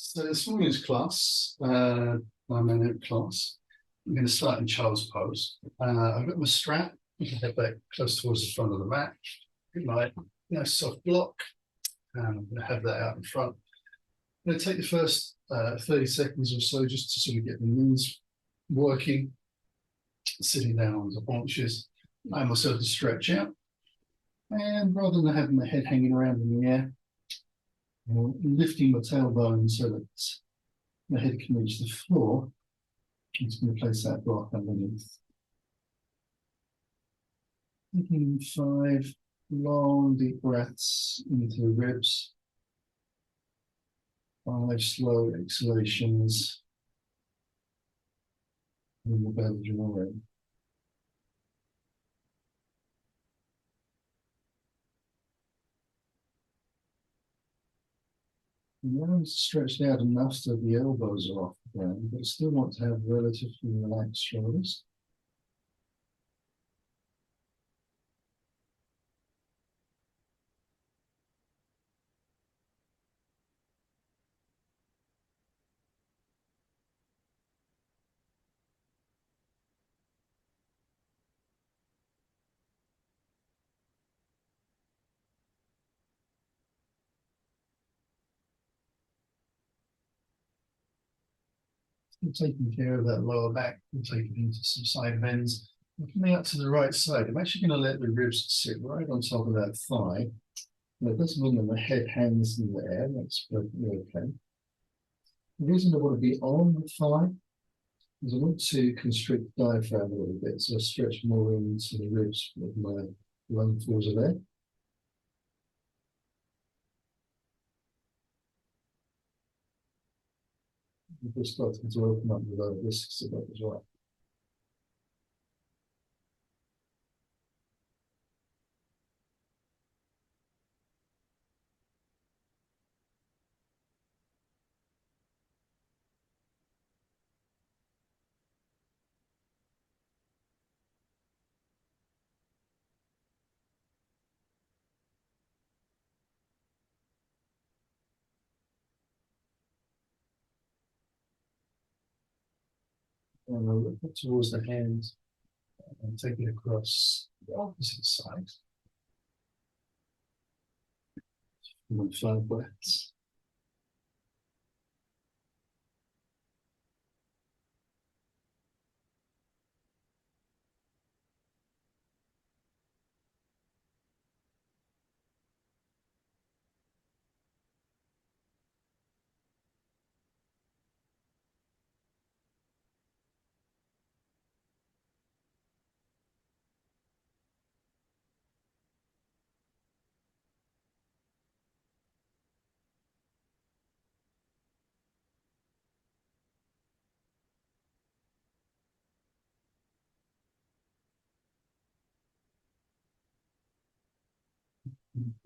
So this morning's class, my minute class, I'm going to start in child's pose. I've got my strap. You can head back close towards the front of the mat. Good night. Soft block. I'm going to have that out in front. I'm going to take the first 30 seconds or so just to sort of get the knees working, sitting down on the haunches, allow myself to stretch out. And rather than having my head hanging around in the air, lifting my tailbone so that my head can reach the floor, I'm just going to place that block underneath. Taking 5 long, deep breaths into the ribs. 5 slow exhalations in the belly drawing. The arms stretched out enough so the elbows are off the ground, but still want to have relatively relaxed shoulders. Still taking care of that lower back, we'll take it into some side bends. I'm coming out to the right side. I'm actually going to let the ribs sit right on top of that thigh. That doesn't mean that the head hangs in the air, that's perfectly okay. The reason I want to be on the thigh is I want to constrict the diaphragm a little bit, so I stretch more into the ribs with my lungfuls of air. We're starting to open up the lower discs a bit as well. And I'll look towards the hands and take it across the opposite side. 5 breaths.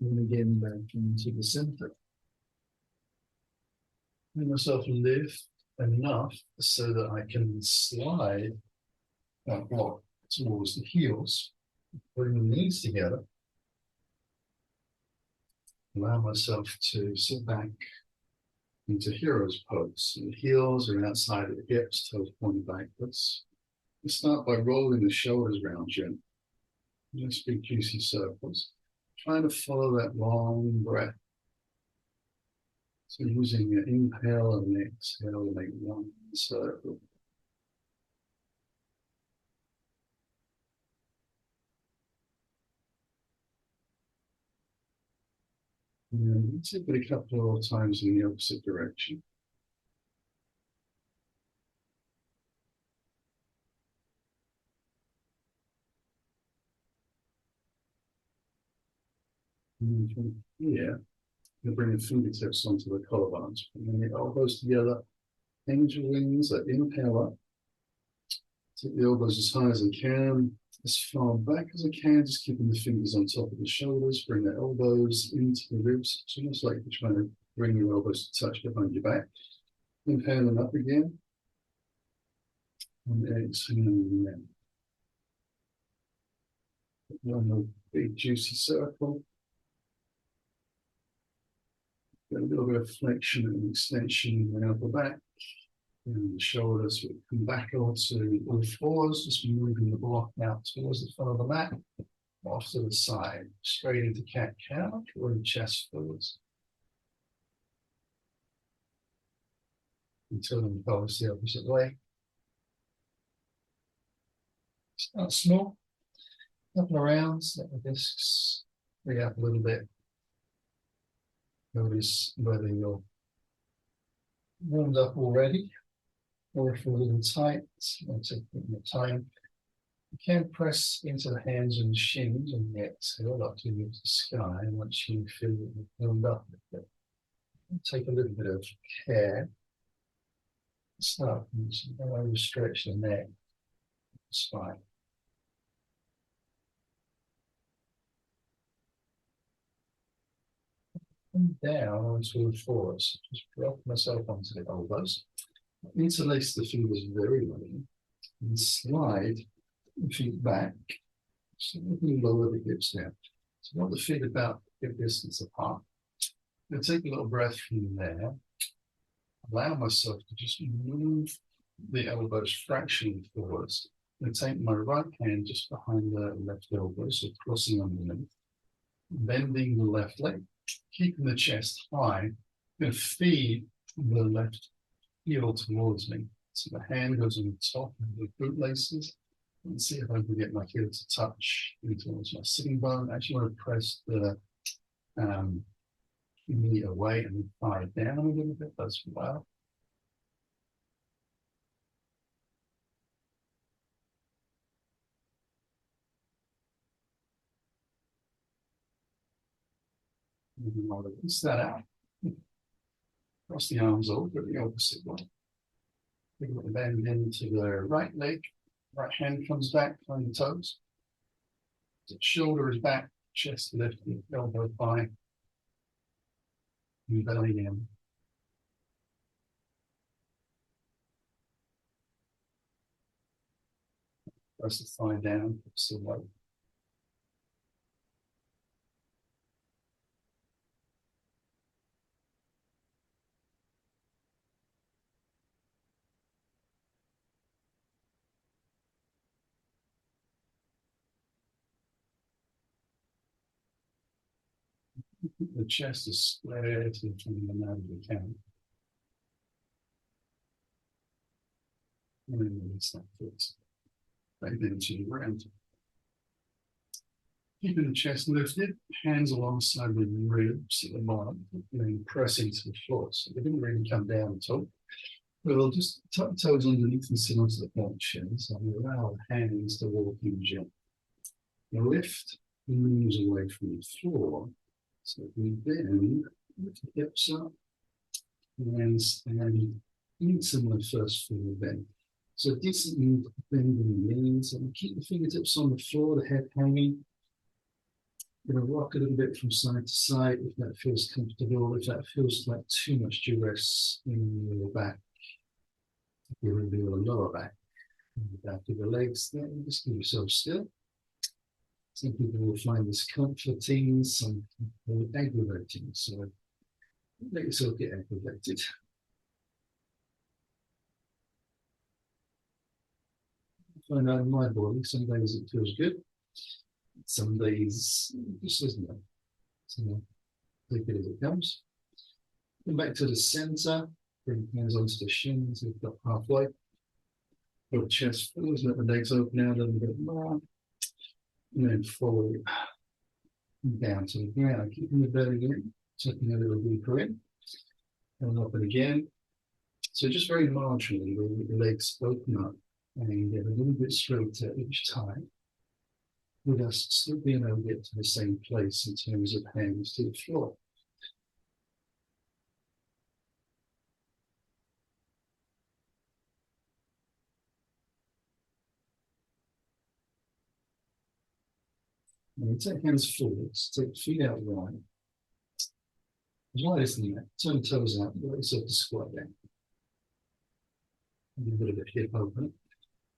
And again back into the center. Let myself lift enough so that I can slide that block towards the heels, bring the knees together, allow myself to sit back into hero's pose. So the heels are outside of the hips, toes pointing backwards. We start by rolling the shoulders round gently. Just big juicy circles. Trying to follow that long breath. So using your inhale and exhale to make one circle. And take it a couple of times in the opposite direction. And from here, you bring the fingertips onto the collarbones. And then the elbows together, angel wings, that inhale up. Take the elbows as high as I can, as far back as I can, just keeping the fingers on top of the shoulders. Bring the elbows into the ribs. It's almost like you're trying to bring your elbows to touch behind your back. Inhaling up again. And exhaling down. One more big juicy circle. Get a little bit of flexion and extension in the upper back. And the shoulders will come back onto all fours, just moving the block out towards the front of the mat, off to the side, straight into cat-cow, or the chest forwards. And turn the pelvis the opposite way. Start small, up and around, let the discs free up a little bit. Notice whether you're warmed up already or if you're a little tight, take your time. You can press into the hands and shins on the exhale, like to the sky, and once you feel that you've warmed up a bit, take a little bit of care. Start and overstretch the neck, spine. And down onto the fours. Just drop myself onto the elbows. Interlace the fingers very well and slide the feet back. So lower the hips down. So I want the feet about hip distance apart. I'm going to take a little breath from there. Allow myself to just move the elbows fractionally forwards. I'm going to take my right hand just behind the left elbow, so crossing underneath. Bending the left leg, keeping the chest high. I'm going to feed the left heel towards me. So the hand goes on the top of the bootlaces. And see if I can get my heel to touch towards my sitting bone. I actually want to press the knee away and thigh down a little bit as well. And I'll release that out. Cross the arms over the opposite way. Bring the bend into the right leg. Right hand comes back on the toes. The shoulder is back, chest lifted, elbow high. And belly down. Press the thigh down, so low. The chest is squared to the mat of the can. And then release that foot. Back into the ground. Keeping the chest lifted, hands alongside the ribs at the bottom, and then pressing to the floor. So they didn't really come down at all. We'll just tuck the toes underneath and sit onto the functions and allow the hands to walk in gently. Lift the knees away from the floor. So we bend, lift the hips up, and stand into my first forward bend. So decent bend in the knees, and keep the fingertips on the floor, the head hanging. Going to rock a little bit from side to side if that feels comfortable. If that feels like too much duress in your back, you will do your lower back. The back of the legs, then just keep yourself still. Some people will find this comforting, some people aggravating. So let yourself get aggravated. Find out in my body, some days it feels good. Some days it just isn't. So take it as it comes. Come back to the center, bring hands onto the shins, we've got halfway. Put chest forward, let the legs open out a little bit more. And then forward down to the ground, keeping the belly in, tucking a little deeper in, and up and again. So just very marginally, the legs open up and get a little bit straighter each time, with us still being able to get to the same place in terms of hands to the floor. And we take hands forwards, take feet out wide. As wide as the mat, turn the toes out, let yourself to squat down. A little bit of a hip open.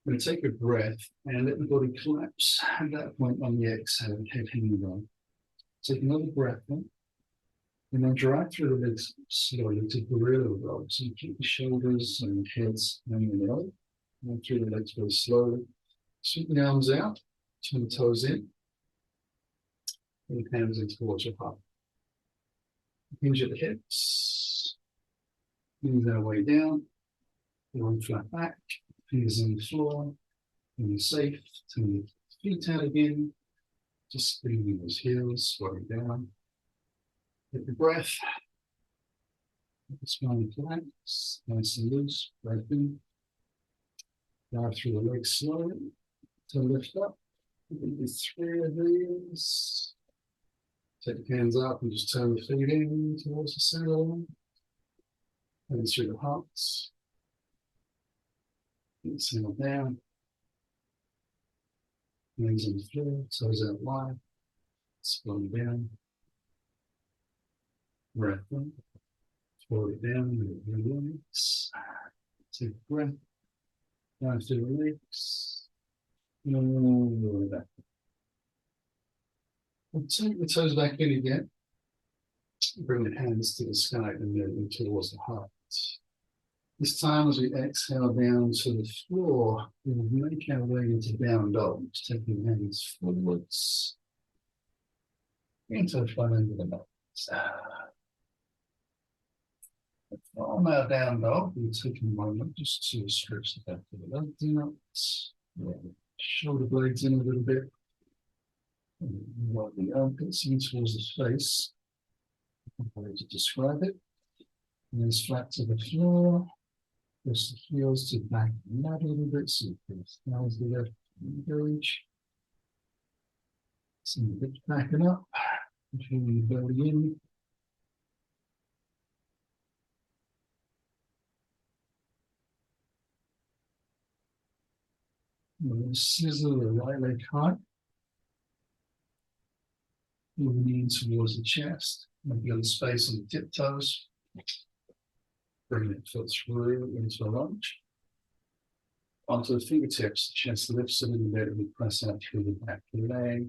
I'm going to take a breath and let the body collapse. At that point on the exhale, head hanging down. Take another breath in. And then drag through the legs slowly to gorilla roll. So you keep the shoulders and heads hanging low. And through the legs very slowly. Sweep the arms out, turn the toes in, and hands in towards your heart. Hinge at the hips. Move our way down. One flat back. Fingers on the floor. When you're safe, turn your feet out again. Just squeezing those heels, slowing down. Take the breath. Let the spine relax, nice and loose, breath in. Dive through the legs slowly to lift up. Do 3 of these. Take the hands up and just turn the feet in towards the center line. And through the hearts. Exhale down. Hands on the floor, toes out wide. Slow down. Breath in. Float it down, relax. Take a breath. Down through the legs. And all the way back. And take the toes back in again. Bring the hands to the sky and then towards the heart. This time, as we exhale down to the floor, we'll make our way into down dog, taking hands forwards into the front end of the mat. From our down dog, we'll take a moment just to stretch the back of the legs out, shoulder blades in a little bit, roll the armpits in towards the face. I'm going to describe it. Knees flat to the floor. Press the heels to the back of the mat a little bit, so you press down to the left engage. Some hips backing up, feeling the belly in. We'll scissor the right leg high. Moving in towards the chest. Maybe a little space on the tiptoes. Bring it foot through into a lunge. Onto the fingertips, the chest lifts a little bit and we press out through the back of the leg.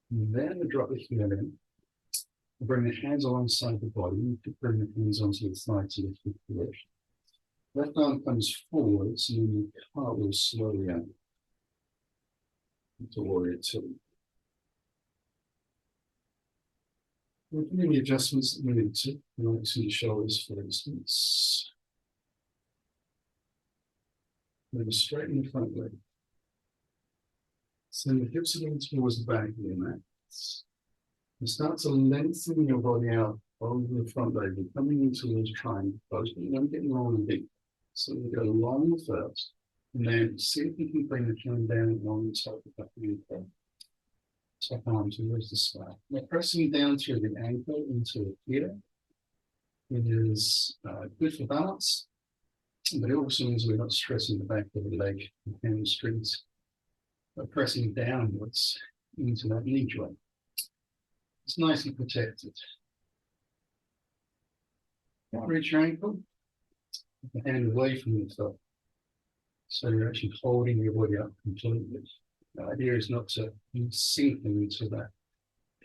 And then we drop the heel in. We'll bring the hands alongside the body. You could bring the hands onto the thigh to lift the lift. Left arm comes forwards and then your heart will slowly out. To warrior two. We'll do the adjustments that we need to, relaxing the shoulders, for instance. Then straighten the front leg. Send the hips a little towards the back of your mat. And start to lengthen your body out over the front leg. You're coming into those triangle pose, but you don't get long and deep. So we go long first, and then see if you can bring the hand down along the top of the back of your head. Top arm towards the sky. Now pressing down through the ankle into here. It is good for balance, but it also means we're not stressing the back of the leg and hamstrings. But pressing downwards into that knee joint. It's nicely protected. Now reach your ankle, put the hand away from your foot. So you're actually holding your body up completely. The idea is not to sink into that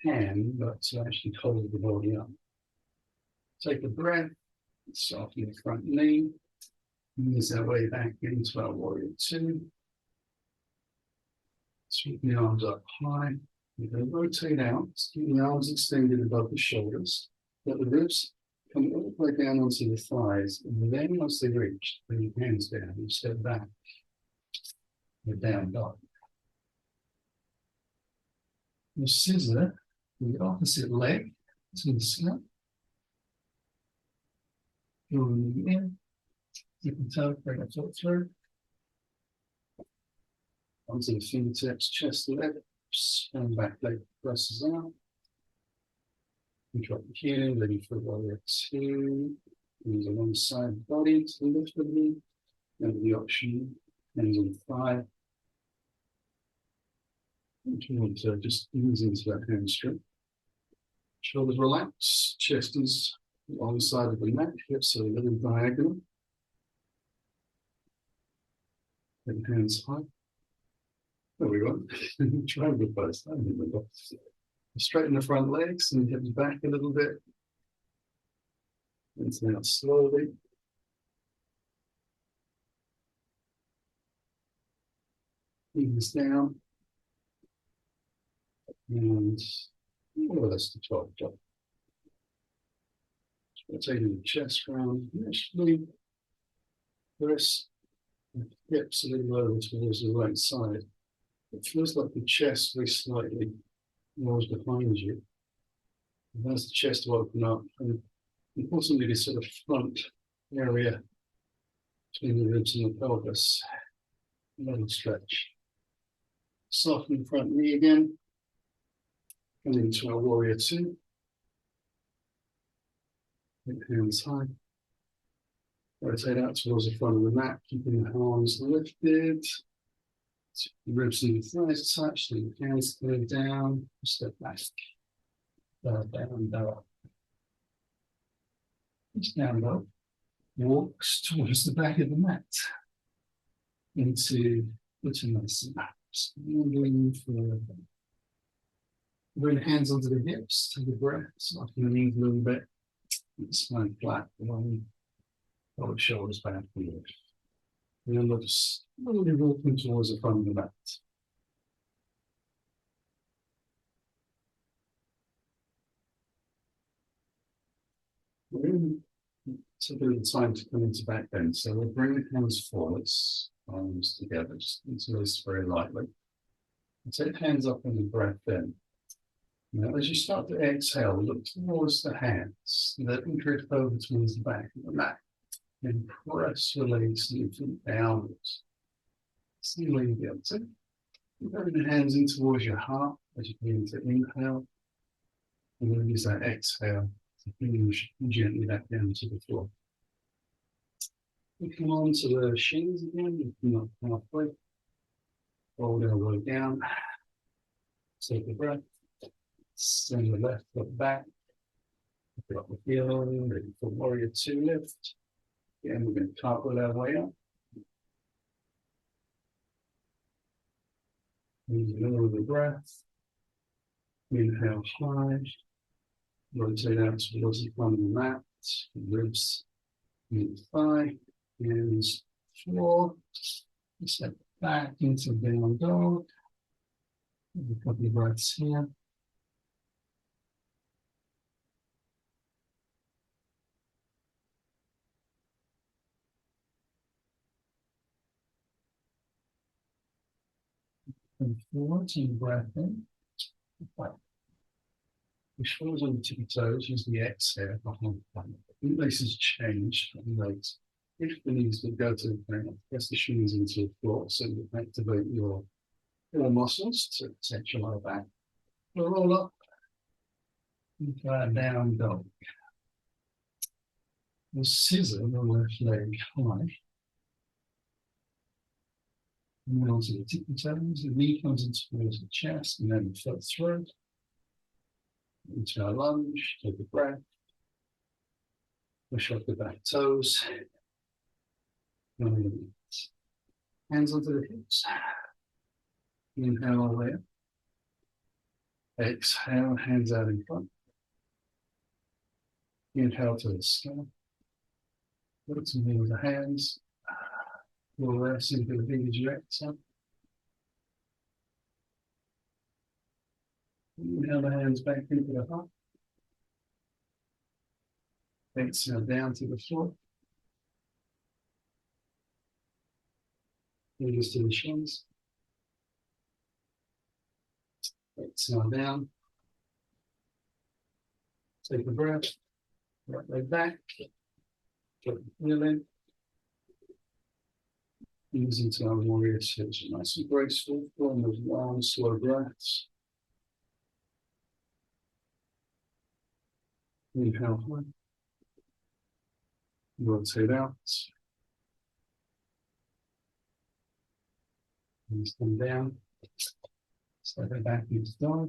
hand, but to actually hold the body up. Take a breath, soften the front knee, ease our way back into our warrior two. Sweep the arms up high. You're going to rotate out, keep the arms extended above the shoulders. Let the ribs come all the way down onto the thighs, and then once they reach, bring your hands down and step back. You're down dog. You scissor the opposite leg to the scalp. Drawing in, keep the toe, bring the foot through. Onto the fingertips, chest lifts, and back leg presses out. You drop the heel in, ready for warrior two. Hands alongside the body to the lift of the knee. And the option, hands on the thigh. If you want to just ease into that hamstring. Shoulders relax, chest is on the side of the neck, hips are a little diagonal. And hands high. There we go. Try with both. I remember. Straighten the front legs and hips back a little bit. Rinse out slowly. Ease down. And more or less the 12 dot. Taking the chest round, actually press the hips a little over towards the right side. It feels like the chest very slightly rolls behind you. And as the chest will open up, and importantly, this sort of front area between the ribs and the pelvis, a little stretch. Soften the front knee again, and into our warrior two. Hands high. Rotate out towards the front of the mat, keeping the arms lifted. The ribs and the thighs touch, the hands go down, step back. Down, down. Just down low. Walks towards the back of the mat. Into Uttanasana. Standing for. Bring the hands onto the hips, take a breath, soften the knees a little bit. Spine flat, long, lower shoulders back forward. And then we'll just slowly walking towards the front of the mat. We're going to take a little time to come into back bend. So we'll bring the hands forwards, arms together, just interlace very lightly. And take hands up on the breath in. Now, as you start to exhale, look towards the hands that drift over towards the back of the mat. And press your legs and your feet downwards. Sealing the other. Bring the hands in towards your heart as you begin to inhale. And then use that exhale to hinge gently back down to the floor. We come on to the shins again. You come up halfway. Fold elbow down. Take a breath. Send the left foot back. Pick up the heel. Ready for warrior two lift. Again, we're going to cartwheel our way up. Use the middle of the breath. Inhale high. Rotate out towards the front of the mat. Ribs, meet thigh, hands, floor. Step back into down dog. A couple of breaths here. And forward, and breath in. Right. Push forward on the tippy toes, use the exhale behind the hand. Laces change and legs. If the knees will go to the ground, press the shoes into the floor so you activate your core muscles to protect your lower back. Roll up and down dog. We'll scissor the left leg high. And then onto the tippy toes, the knee comes into towards the chest and then the foot through. Into our lunge, take a breath. Push up the back toes. Hands onto the hips. Inhale all the way up. Exhale, hands out in front. Inhale to the sky. Look to me with the hands. Pull rest into the big as you exhale. Inhale the hands back into the heart. Exhale down to the floor. Fingers to the shins. Exhale down. Take a breath. Right leg back. Get the heel in. Ease into our warrior two. Nice and graceful. Form those long, slow breaths. Inhale high. Rotate out. Knees come down. Step it back into dog.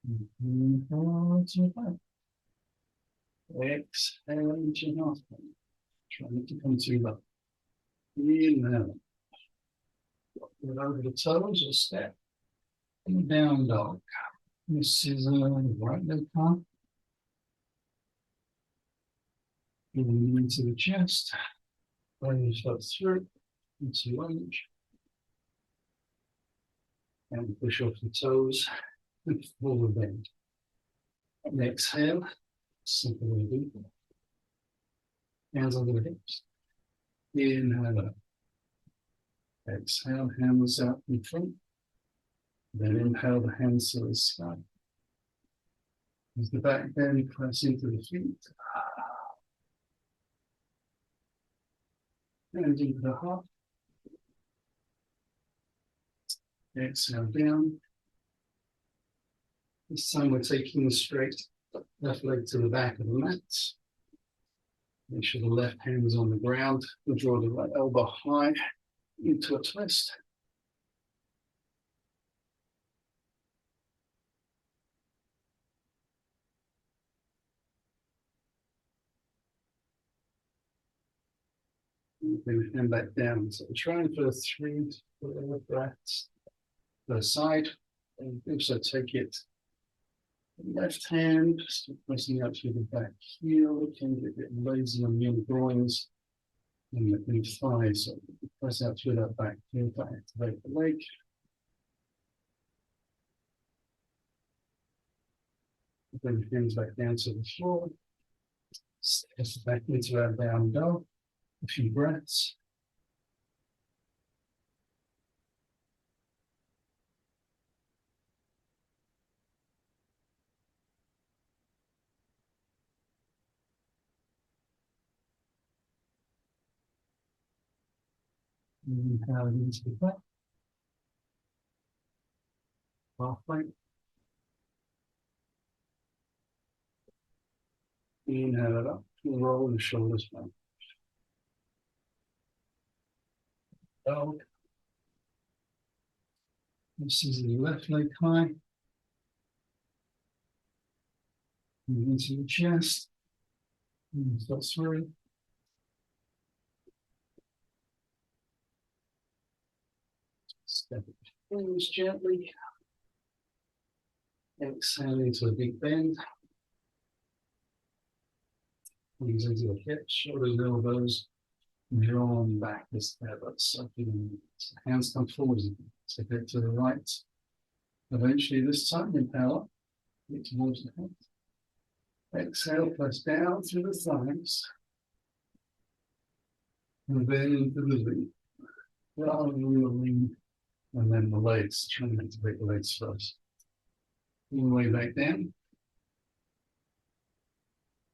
Inhale to the back. Exhale into your mouth. Try not to come too low. Inhale. Roll over the toes or step. And down dog. This is right leg up. Moving into the chest. Bring yourself through. Into lunge. And push off the toes. And forward bend. And exhale. Simple and deep. Hands on the hips. Inhale up. Exhale, hands out in front. Then inhale the hands to the sky. As the back bend, press into the feet. And into the heart. Exhale down. This time we're taking the straight left leg to the back of the mat. Make sure the left hand is on the ground. We'll draw the right elbow high into a twist. Bring the hand back down. So we're trying for 3 to 4 breaths per side. And also take it left hand, start pressing up through the back heel. Can get a bit lazy on the groins and the thighs. So press out through that back heel to activate the leg. Bring the hands back down to the floor. Step back into our down dog. A few breaths. Inhale into the back. Halfway. Inhale it up. Roll the shoulders back. Dog. This is the left leg high. Move into the chest. Move that through. Step it forward gently. Exhale into a big bend. Knees into the hips, shoulders, elbows, drawn back as ever. Sucking. Hands come forward. Take it to the right. Eventually, this time, inhale up. Get towards the head. Exhale, press down through the thighs. And then into the lean. Rather than the lean. And then the legs. Try and activate the legs first. All the way back down.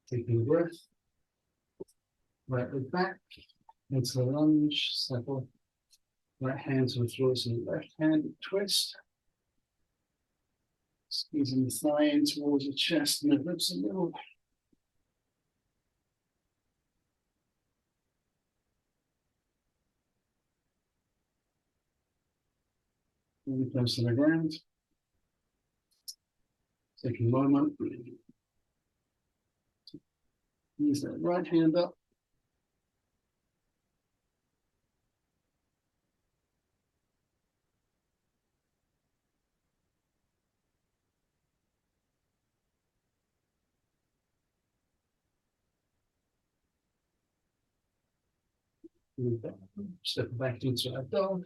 Taking a breath. Right leg back. Into the lunge. Settle. Right hand to the floor. So left hand twist. Squeezing the thigh in towards the chest and the ribs a little. Really close to the ground. Take a moment. Use that right hand up. Step back into our dog.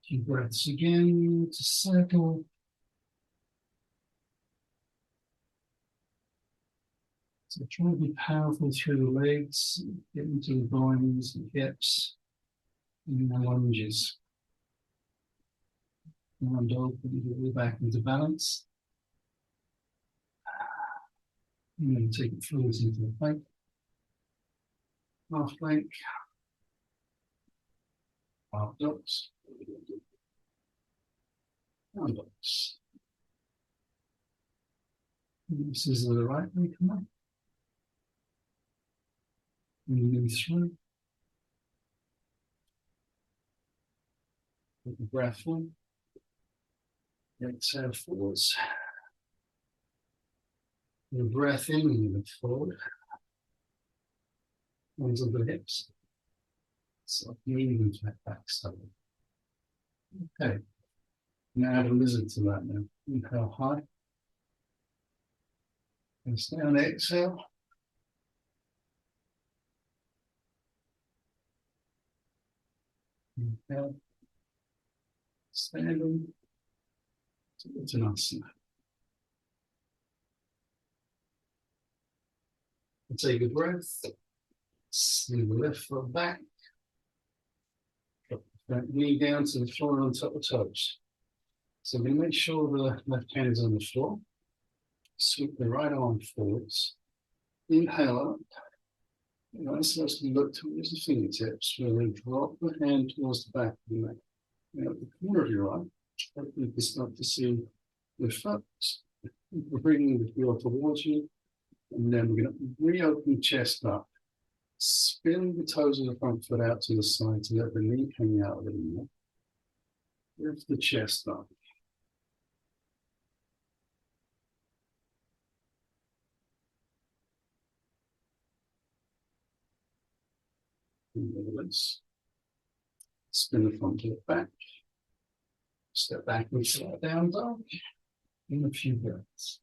Few breaths again to circle. So try to be powerful through the legs, get into the groins and hips, and the lunges. One dog, put your back into balance. And then take it forwards into the plank. Half plank. Half dogs. Down dogs. This is the right way, come on. Moving through. Put the breath in. Exhale forwards. The breath in and lift forward. Onto the hips. So even flat back slightly. Okay. Now add a lizard to that now. Inhale high. And down, exhale. Inhale. Standing. Uttanasana. Take a breath. Sleep the left foot back. Drop the front knee down to the floor on top of toes. So we're going to make sure the left hand is on the floor. Sweep the right arm forwards. Inhale up. Nice, let's look towards the fingertips. We're going to drop the hand towards the back of the neck. Now, at the corner of your eye, you can start to see the focus. We're bringing the heel towards you, and then we're going to reopen the chest up. Spin the toes of the front foot out to the side to let the knee hang out a little more. Lift the chest up. Release. Spin the front foot back. Step back and slide down dog. In a few breaths.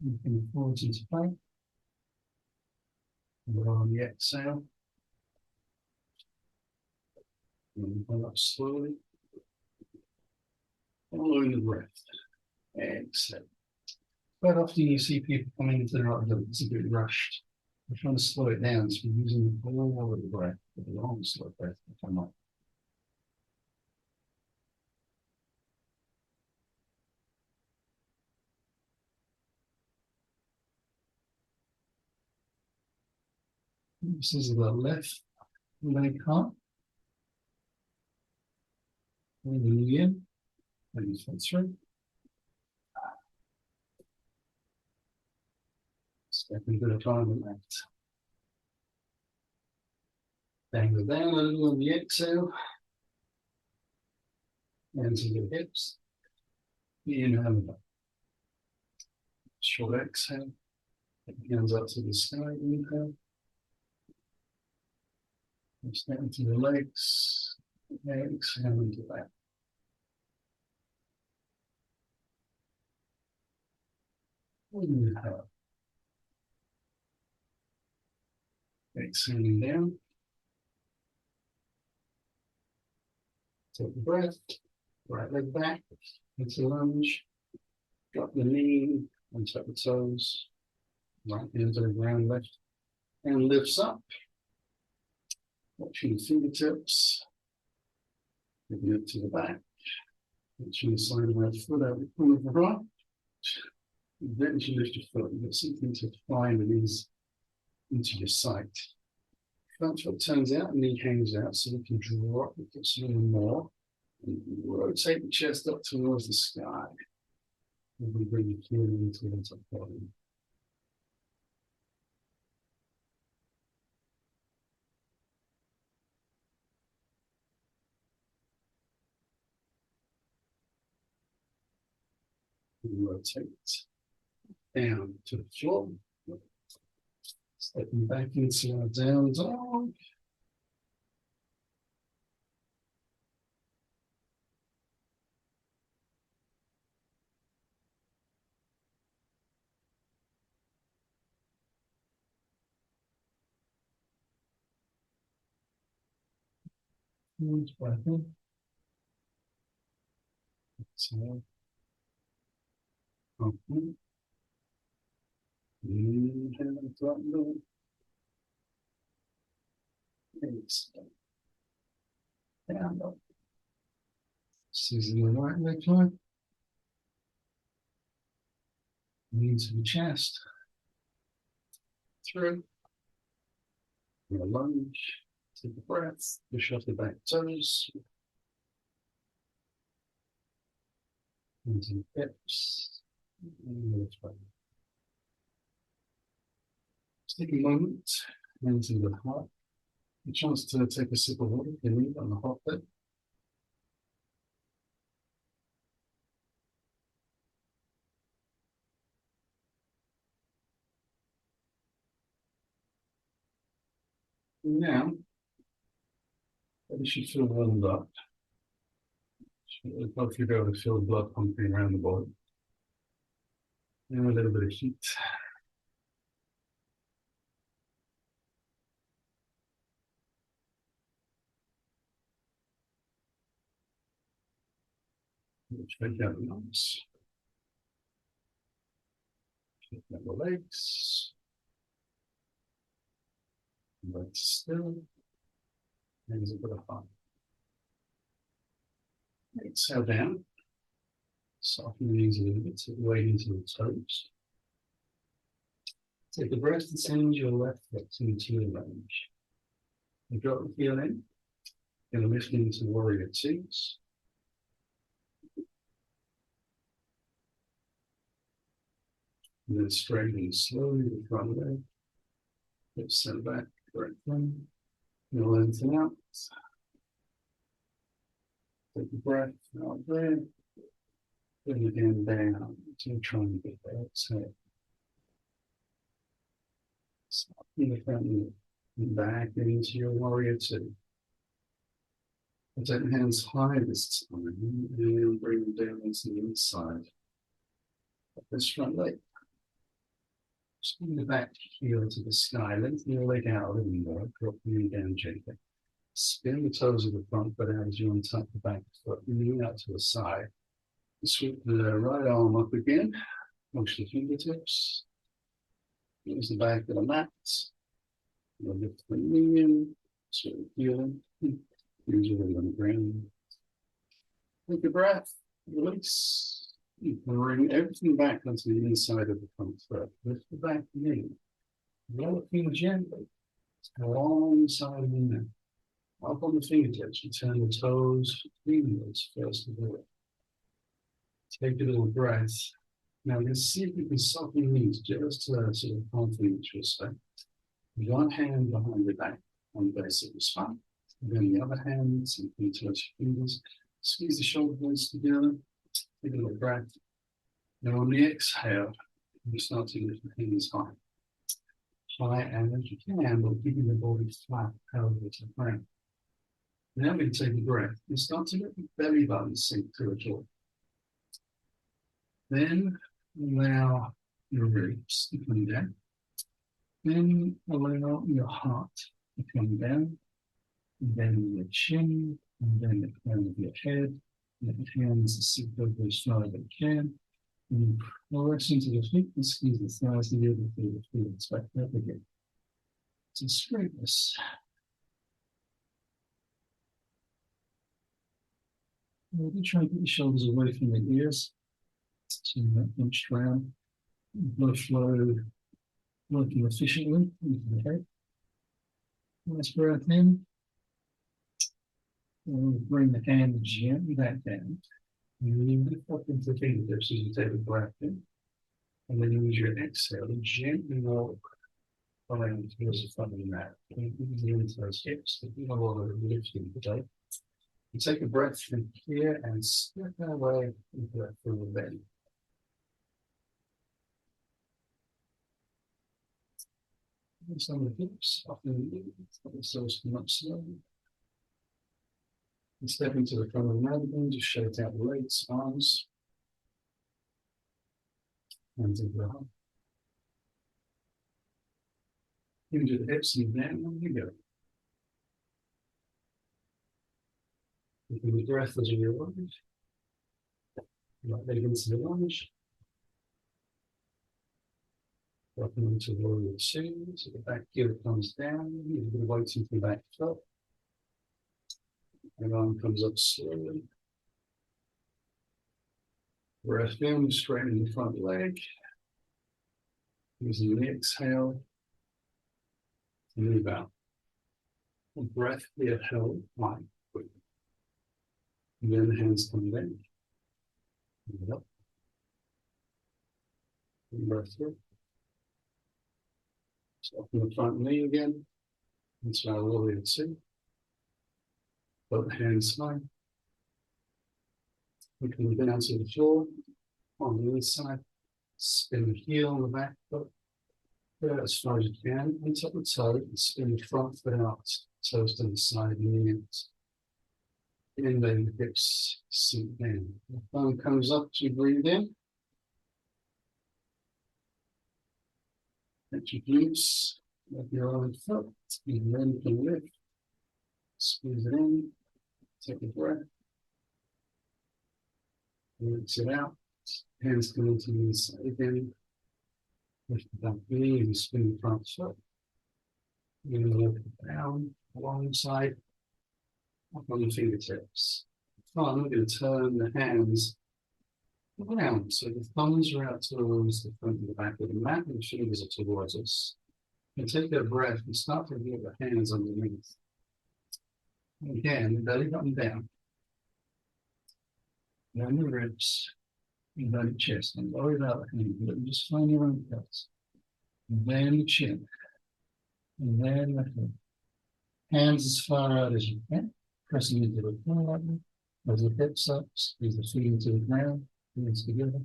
Looking forward into plank. And on the exhale. And pull up slowly. Following the breath. Exhale. Quite often you see people coming into the right rhythm. It's a bit rushed. We're trying to slow it down, so we're using the whole of the breath, the long slow breath to come up. This is the left leg up. Breathing in, and foot through. Step into the time and left. Dangle down a little on the exhale. Hands to the hips. Inhale. Short exhale. Hands up to the sky. Inhale. Step into the legs. Exhale into that. Inhale. Exhaling down. Take the breath. Right leg back. Into lunge. Drop the knee on top of the toes. Right hand to the ground, left hand lifts up. Watching the fingertips. Moving it to the back. Watching the side of the left foot out the corner of the right. Then as you lift your foot, you've got something to find and ease into your sight. Front foot turns out, knee hangs out, so you can drop it just a little more. And rotate the chest up towards the sky. And we bring the feeling towards the body. Rotate down to the floor. Stepping back into our down dog. Breath in. Exhale. Open. Inhale and flatten down. Exhale. Down dog. Seizing the right leg line. Into the chest. Through. And a lunge. Take a breath. Push off the back toes. Into the hips. And lift back. Take a moment, into the heart. A chance to take a sip of water if you need on the hot bed. Now, you should feel warmed up. Hopefully, be able to feel the blood pumping around the body. And a little bit of heat. Shake out the arms. Shake out the legs. Legs still. Hands a bit of heart. Exhale down. Soften the knees a little bit, take the weight into the toes. Take a breath and send your left foot into your lunge. You drop the heel in. You're going to lift into warrior twos. And then straightening slowly the front leg. Hips send back, correct one. You'll lengthen out. Take a breath out there. Bring it in down to try and get that exhale. Soften the front knee and back into your warrior two. Take the hands high this time and bring them down into the inside of this front leg. Swing the back heel to the sky, lengthen your leg out a little more, drop the knee down gently. Spin the toes of the front foot out as you untap the back foot, lean out to the side. Sweep the right arm up again, push the fingertips. Use the back of the mat. You'll lift the knee in, sort of heel in. Use your weight on the ground. Take a breath, release. You can bring everything back onto the inside of the front foot. Lift the back knee. Roll it in gently. Alongside of the neck. Up on the fingertips, you turn the toes inwards first of all. Take a little breath. Now let's see if you can soften your knees just to sort of confidence respect. One hand behind the back on the base of the spine. Then the other hand, simply touch your fingers. Squeeze the shoulder blades together. Take a little breath. Now on the exhale, you start to lift the hands high. High and as you can, but keeping the body flat, elbow to the ground. Now we take a breath and start to let the belly button sink to the floor. Then allow your ribs to come down. Then allow your heart to come down. And then your chin, and then the crown of your head. Let the hands sink over as far as they can. And press into the feet and squeeze the thighs together through the feet. Back up again. So straightness. Maybe try and get your shoulders away from the ears. So that hunched round. Blood flow working efficiently into the head. Nice breath in. And we'll bring the hand gently back down. And you lift up into the fingertips as you take a breath in. And then use your exhale to gently roll around towards the front of the mat. Easy into those hips, but you know what we're lifting today. You take a breath from here and step our way into that full belly. Some of the hips, often the knees, those come up slowly. And step into the front of the mat again, just shake out the legs, arms, hands into the heart. Into the hips and down, and you go. Taking the breath as you arrive. Right leg into the lunge. Dropping into warrior two, so the back heel comes down, a bit of weight into the back foot. And arm comes up slowly. Breath in, straightening the front leg. Using the exhale. Move out. And breath here held high. And then the hands come down. And up. And breath through. Up in the front knee again. That's our warrior two. Both hands high. We come down to the floor on the inside. Spin the heel on the back foot. Put out as far as you can. On top of the toe and spin the front foot out. Toes to the side and the ends. And then the hips sink down. The thumb comes up to breathe in. Let your glutes, let your other foot, and then you can lift. Squeeze it in, take a breath. Rinse it out. Hands come into the inside again. Lift the back knee and spin the front foot. You're going to lift it down, alongside, up on the fingertips. I'm going to turn the hands around. So the thumbs are out towards the front and the back of the mat, and the fingers are towards us. And take a breath and start to get the hands underneath. Again, belly button down. Down the ribs, and down the chest. And worry about the hand, but just find your own place. And then the chin. And then the head. Hands as far out as you can. Pressing into the floor lightly. As the hips up, squeeze the feet into the ground. Hands together.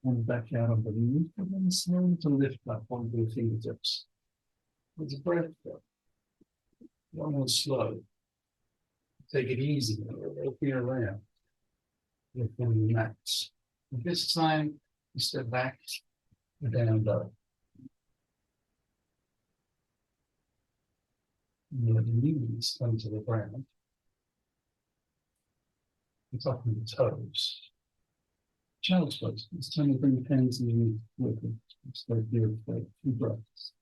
And back out on the knee, and then slowly to lift up onto the fingertips. With a breath go. One more slow. Take it easy. Open your around. Lift on the mats. This time, you step back and down dog. And let the knees come to the ground. It's up on the toes. Child's pose. It's time to bring the hands in with it. Stay here for 2 breaths.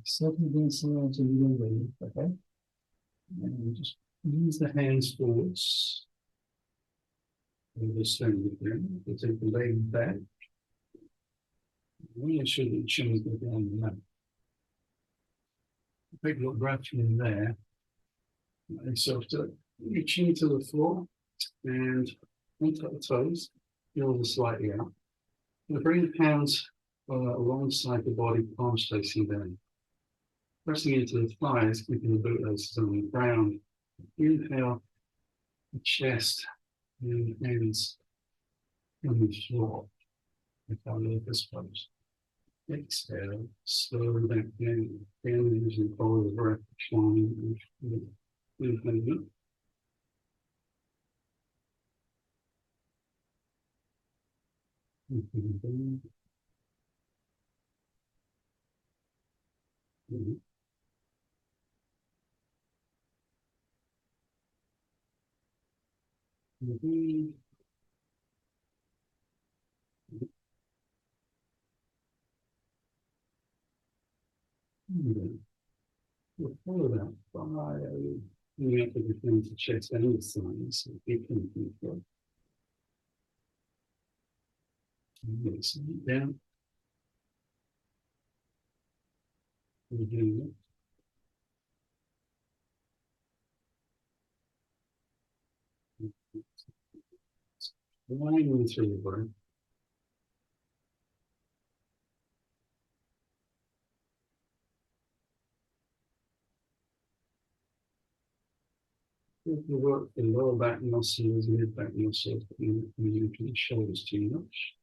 Settle this around to the way, okay? And just use the hands forwards. And just stand with them. You take the leg back. Make sure that your chin goes down the mat. Take a little breath in there. Yourself to your chin to the floor and on top of the toes, feel the slightly out. And bring the hands alongside the body, palms facing down. Pressing into the thighs, keeping the bootlaces on the ground. Inhale, the chest and hands on the floor. If I leave this pose. Exhale, slowly back down. Down as you follow the breath, flying. Inhale. We'll follow that by bringing up everything to chest and the sides. So keep them control. Releasing it down. Again. Winding through the breath. If you work the lower back muscles, mid back muscles, but you usually shoulders too much.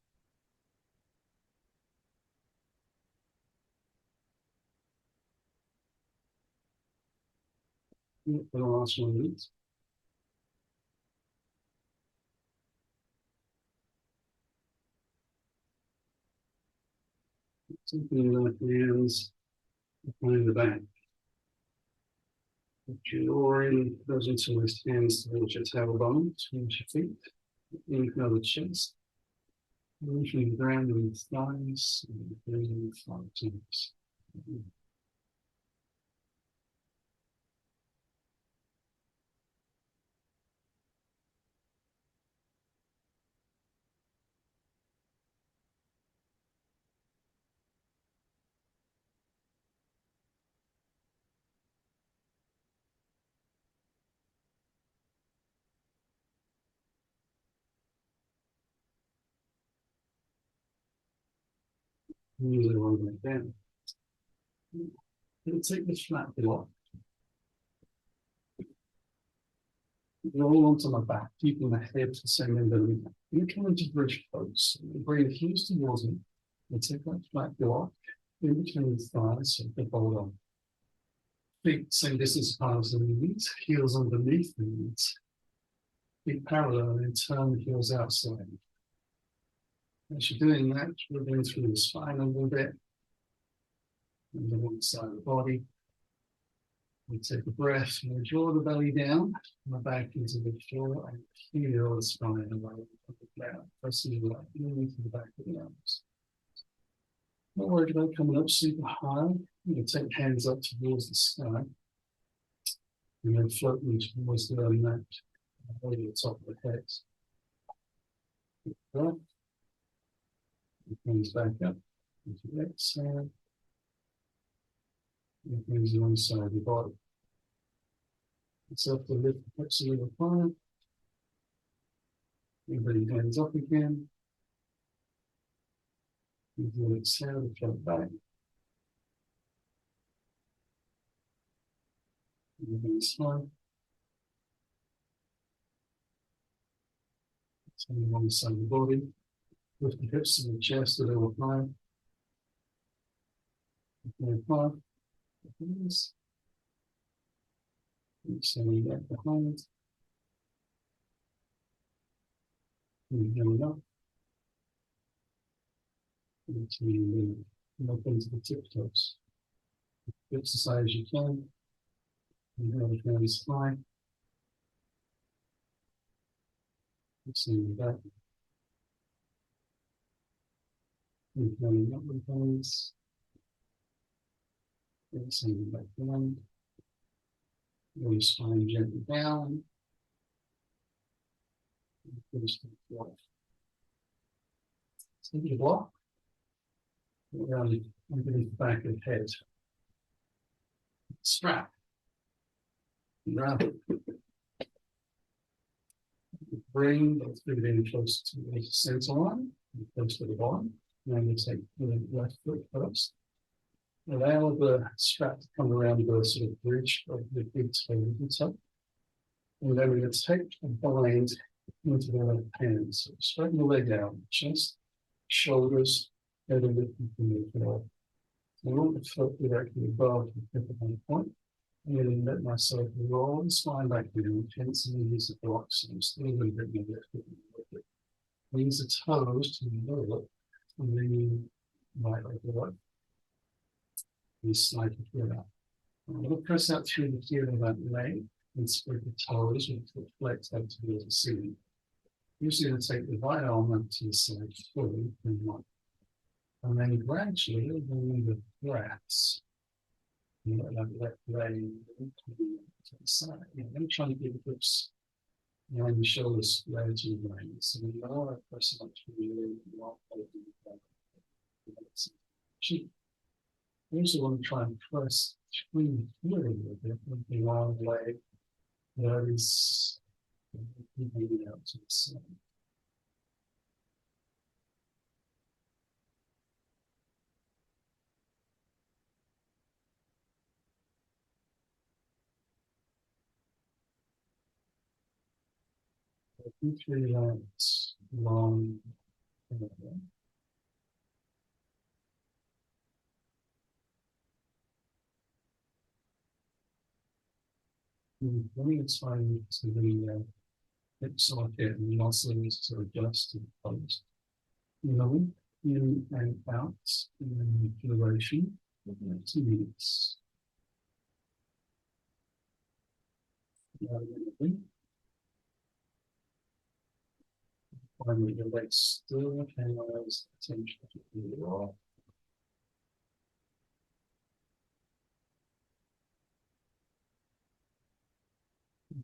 The last one is. Something like hands behind the back. Drawing those into his hands towards your tailbone, towards your feet. Inhale the chest. Reaching the ground with thighs and breathing 5 times. Usually roll back down. Take the flat block. Roll onto my back, keeping the head sending the belly. You come into bridge pose. Breathe heels towards me. And take that flat block in between the thighs, so the hold on. Feet same distance apart as the knees, heels underneath the knees. Feet parallel and turn the heels outside. As you're doing that, we're going through the spine a little bit. And the one side of the body. We take a breath and we draw the belly down, and the back into the floor, and feel the spine away from the ground, pressing the right into the back of the arms. Not worried about coming up super high. You can take hands up towards the sky, and then floating towards the mat, holding the top of the head. Right. Hands back up. Into the exhale. And brings you on the side of your body. It's up to lift the hips a little higher. And bring your hands up again. And you exhale to float back. And then slide. Turning on the side of the body. Lift the hips and the chest a little higher. And high. Extending back behind. Inhaling up. Into up into the tiptoes. Hips as high as you can. Inhale the hands high. Extending back. Inhaling up with hands. Extending back down. Roll your spine gently down. Finish the block. Take your block. Around underneath the back of the head. Strap. Grab it. Bring those feet in close to the center line, close to the bottom. And you take the left foot first. Allow the strap to come around the sort of bridge of the big toe and top. And then we're going to take the bind into the left hand. So straighten the leg out, chest, shoulders, head and lifting from the floor. I want the foot directly above the hip of my point. And then let myself roll the spine back down, tense and use the blocks. So I'm still a little bit more lifted. Brings the toes to the lower, and then you right leg forward. And slide the foot out. I'm going to press out through the heel of that leg and spread the toes with the foot flexed out towards the ceiling. Usually going to take the right arm up to the side fully and one. And then gradually bring the breaths. And let that left leg to the side. Then try to get the hips and the shoulders square to the brain. So we are pressing up through the leg and walk over the cheek. We also want to try and press through here a little bit with the long leg that is moving out to the side. Three legs long. Bring the spine to the hip socket and muscles to adjust to the pose. In and out, and then the duration of 2 minutes. Finally, your legs still has attention to who you are.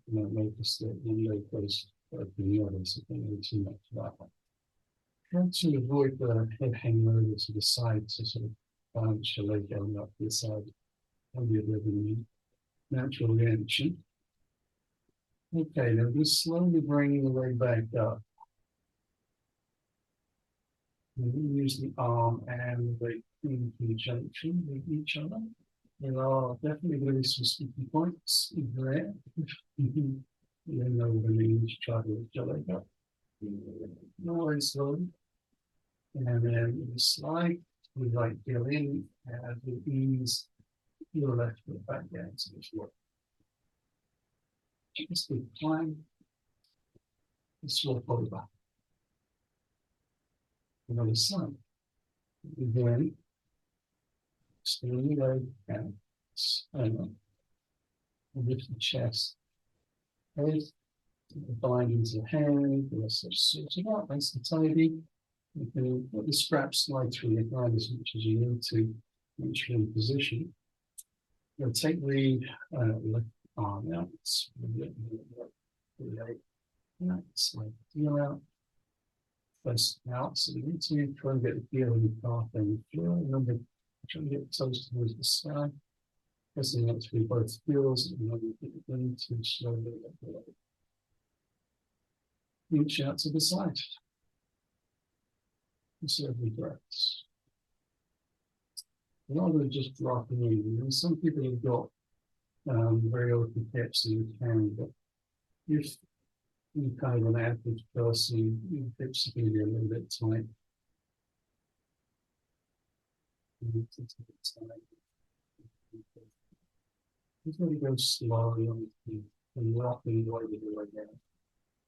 You might notice that your leg goes up in the other, so don't really too much of that. Try to avoid the head hanging over to the side to sort of balance your leg going up to the side. Only a bit of a natural reaction. Okay, then just slowly bringing the leg back up. And use the arm and the leg in conjunction with each other. There are definitely going to be some sticky points in there. You know when you need to try to lift your leg up. Nice slowly. And then you slide, we like go in and with ease your left foot back down to the floor. Just with time, and swap over. Another side. And then extend the leg and lift the chest. Head, bind into the hand, the rest of sort it out, nice and tidy. You can let the strap slide through your hand as much as you need to once you're in position. You'll take the left arm out, slide the heel out, first out. So you need to try and get the heel in the path and the floor. Remember, try and get toes towards the sky. Pressing out through both heels and then you begin to slowly let the leg reach out to the side. Several breaths. Rather than just dropping in, and some people have got very open hips and you can, but if you're kind of an average person, your hips are going to be a little bit tight. Just going to go slowly on the feet and rocking the way you do right now.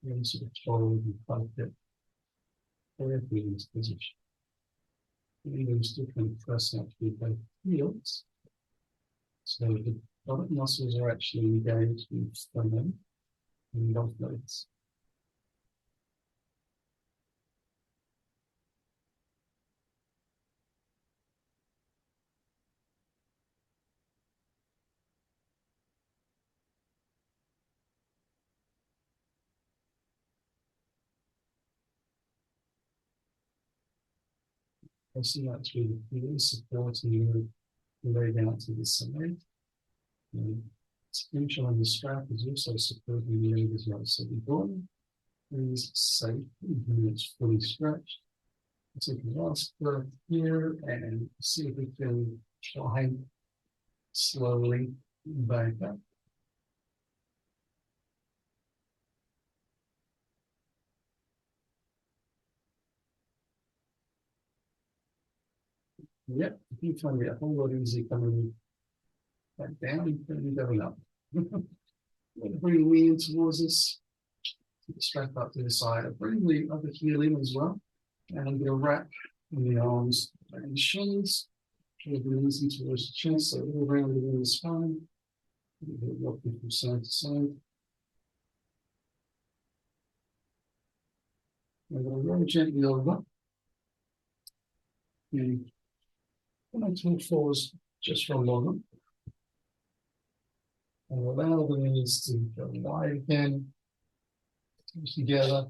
You're going to sort of fold and fight it. Everything in this position. You still kind of press out through both heels. So the bottom muscles are actually engaged with stomach and both legs. Pressing out through the heels, supporting your leg out to the side. Tension on the strap is also supporting the leg as well. So the bottom is safe, even when it's fully stretched. Take the last breath here and see if we can try slowly back up. Yep, if you find it a whole lot easier coming back down and going up. Bring the knee in towards us. Keep the strap up to the side. Bring the other heel in as well. And I'm going to wrap in the arms and shins. Try to bring easy towards the chest, so all around the spine. Rocking from side to side. I'm going to roll gently over. And come on to fours just for a moment. And allow the knees to go wide again. Together.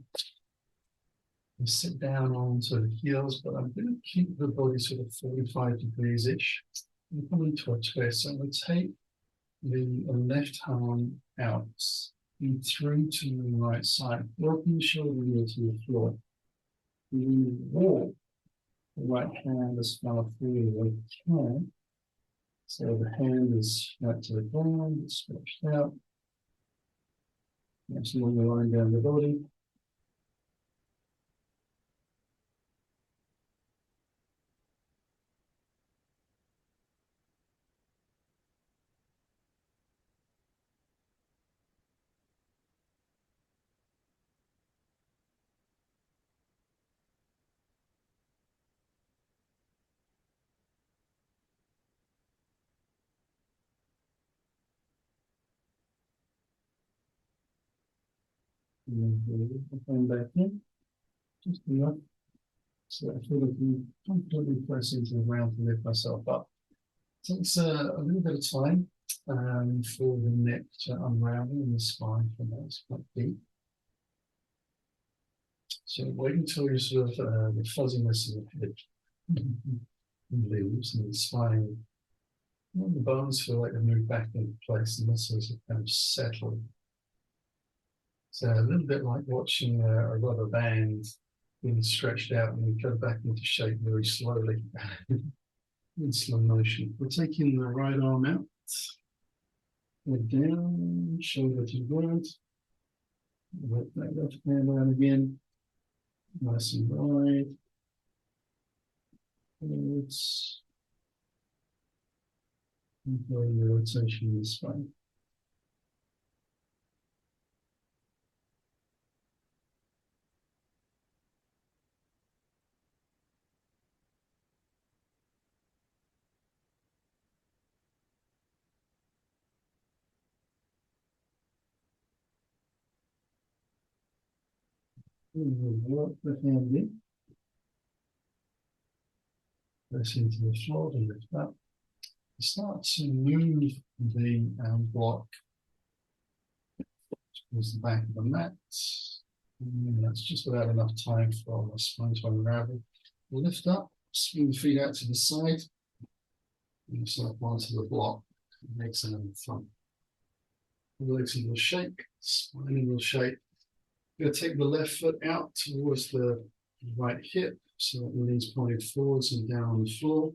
And sit down onto the heels, but I'm going to keep the body sort of 45 degrees-ish. I'm coming to a twist. So I'm going to take the left arm out and through to the right side, working the shoulder near to the floor. You walk the right hand as far through as you can. So the hand is right to the ground, it's stretched out. Nice long line down the body. And back in, just enough. So I feel like I'm completely pressing to the ground to lift myself up. Takes a little bit of time for the neck to unravel and the spine for that is quite deep. So wait until you sort of the fuzziness of the head leaves and the spine. And the bones feel like they move back into place, the muscles have kind of settled. So a little bit like watching a rubber band being stretched out and you go back into shape very slowly in slow motion. We're taking the right arm out, head down, shoulder to the right. Let that left hand out again, nice and wide. Forwards. Enjoy the rotation in the spine. And we'll work the hand in, press into the floor to lift up. Start to move the block towards the back of the mat. And that's just about enough time for the spine to unravel. Lift up, swing the feet out to the side, and yourself onto the block. Legs in the front. The legs in will shake, spine in will shake. You're going to take the left foot out towards the right hip, so that the knees pointed forwards and down on the floor.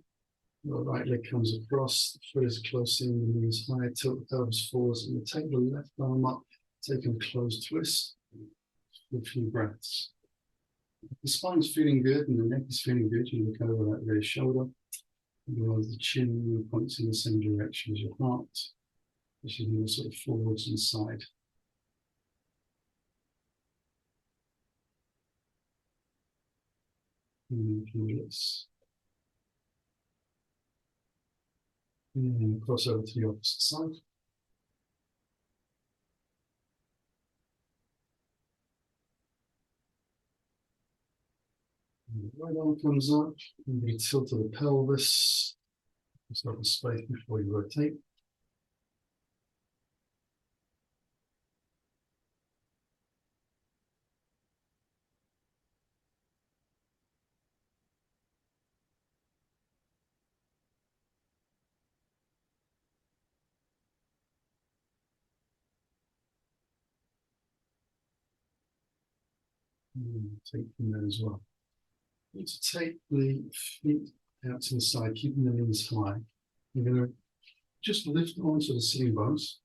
The right leg comes across, the foot is close in, the knees high, tilt the pelvis forwards, and you take the left arm up, take a closed twist, for a few breaths. If the spine's feeling good and the neck is feeling good, you look over that rear shoulder, and the chin points in the same direction as your heart, as you move sort of forwards and side. And release. And cross over to the opposite side. And the right arm comes up, and you tilt to the pelvis, start the space before you rotate. And take from there as well. You need to take the feet out to the side, keeping the knees high. You're going to just lift onto the sitting bones.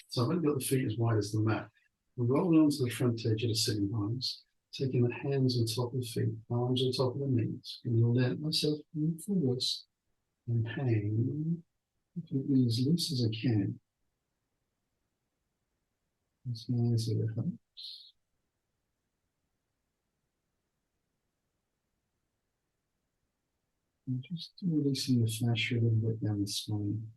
So I've only got the feet as wide as the mat. We're rolling onto the front edge of the sitting bones, taking the hands on top of the feet, arms on top of the knees, and you'll let myself move forwards and hang, keeping as loose as I can. As nice as it helps. And just releasing the fascia a little bit down the spine.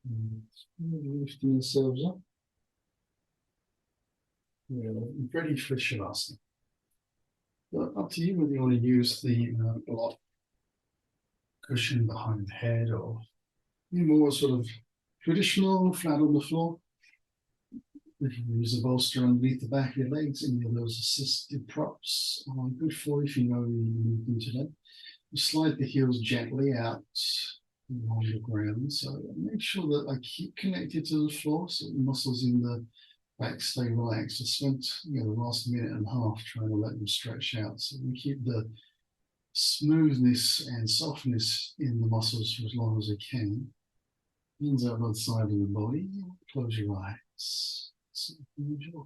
Lifting yourselves up. Yeah, ready for Shavasana. But up to you whether you want to use the block cushion behind the head or more sort of traditional, flat on the floor. You can use a bolster underneath the back of your legs. Any of those assisted props are good for you if you know you need them today. You slide the heels gently out along the ground. So make sure that I keep connected to the floor so the muscles in the back stay relaxed. I spent the last minute and a half trying to let them stretch out. So we keep the smoothness and softness in the muscles for as long as I can. Hands out by the side of the body. Close your eyes. So enjoy.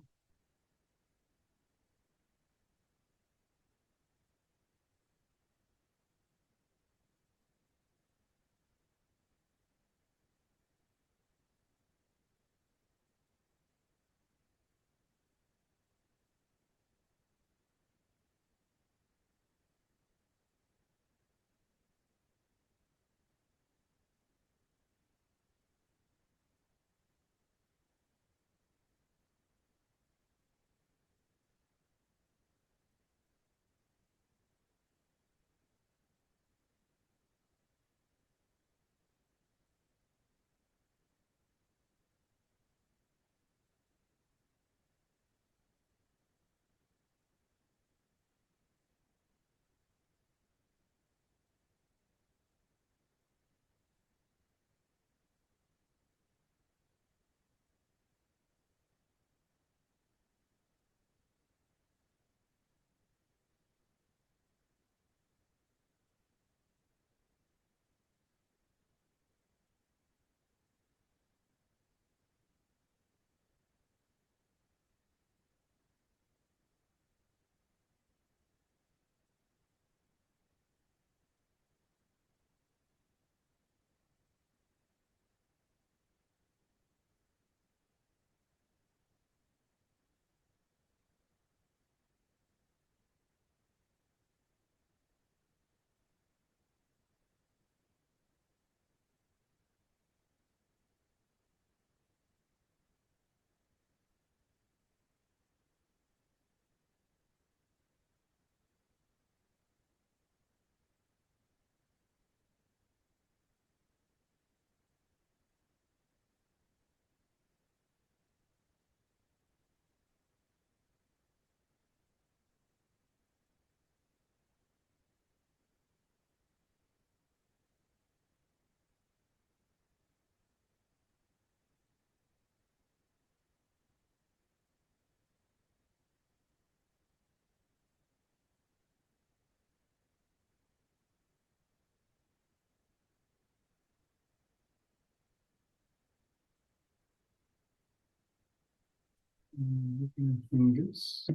Looking at fingers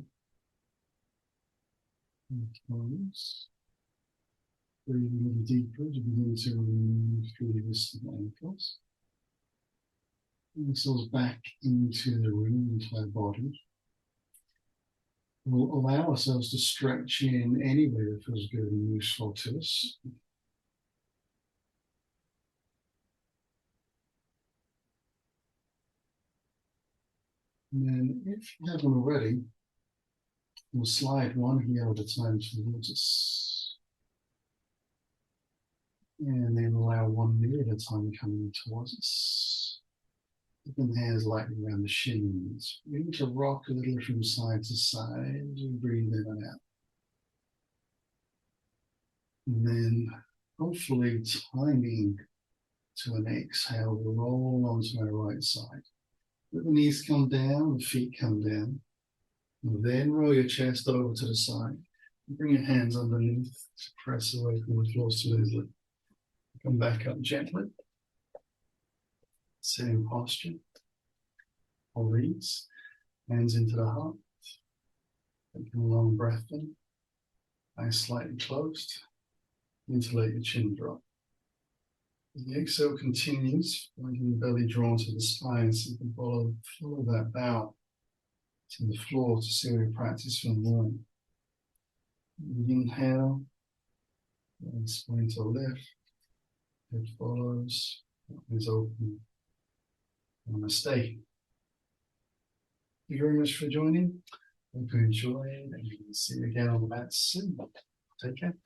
and toes. Breathing a little deeper to begin to remove through the distant ankles. Ourselves back into the room, into our body. We'll allow ourselves to stretch in any way that feels good and useful to us. And then, if you haven't already, we'll slide one heel at a time towards us. And then allow one knee at a time coming towards us. Open the hands lightly around the shins. Begin to rock a little from side to side as we breathe in and out. And then, hopefully, timing to an exhale, we'll roll onto our right side. Let the knees come down, the feet come down. And then roll your chest over to the side. Bring your hands underneath to press away from the floor smoothly. Come back up gently. Same posture. Hold these. Hands into the heart. Take a long breath in. Eyes slightly closed. And let your chin drop. The exhale continues, finding the belly drawn to the spine so you can follow that bow to the floor to see your practice for the morning. Inhale, and spine to lift, head follows, eyes open, Namaste. Thank you very much for joining. Hope you enjoyed, and see you again on the mat soon. Take care.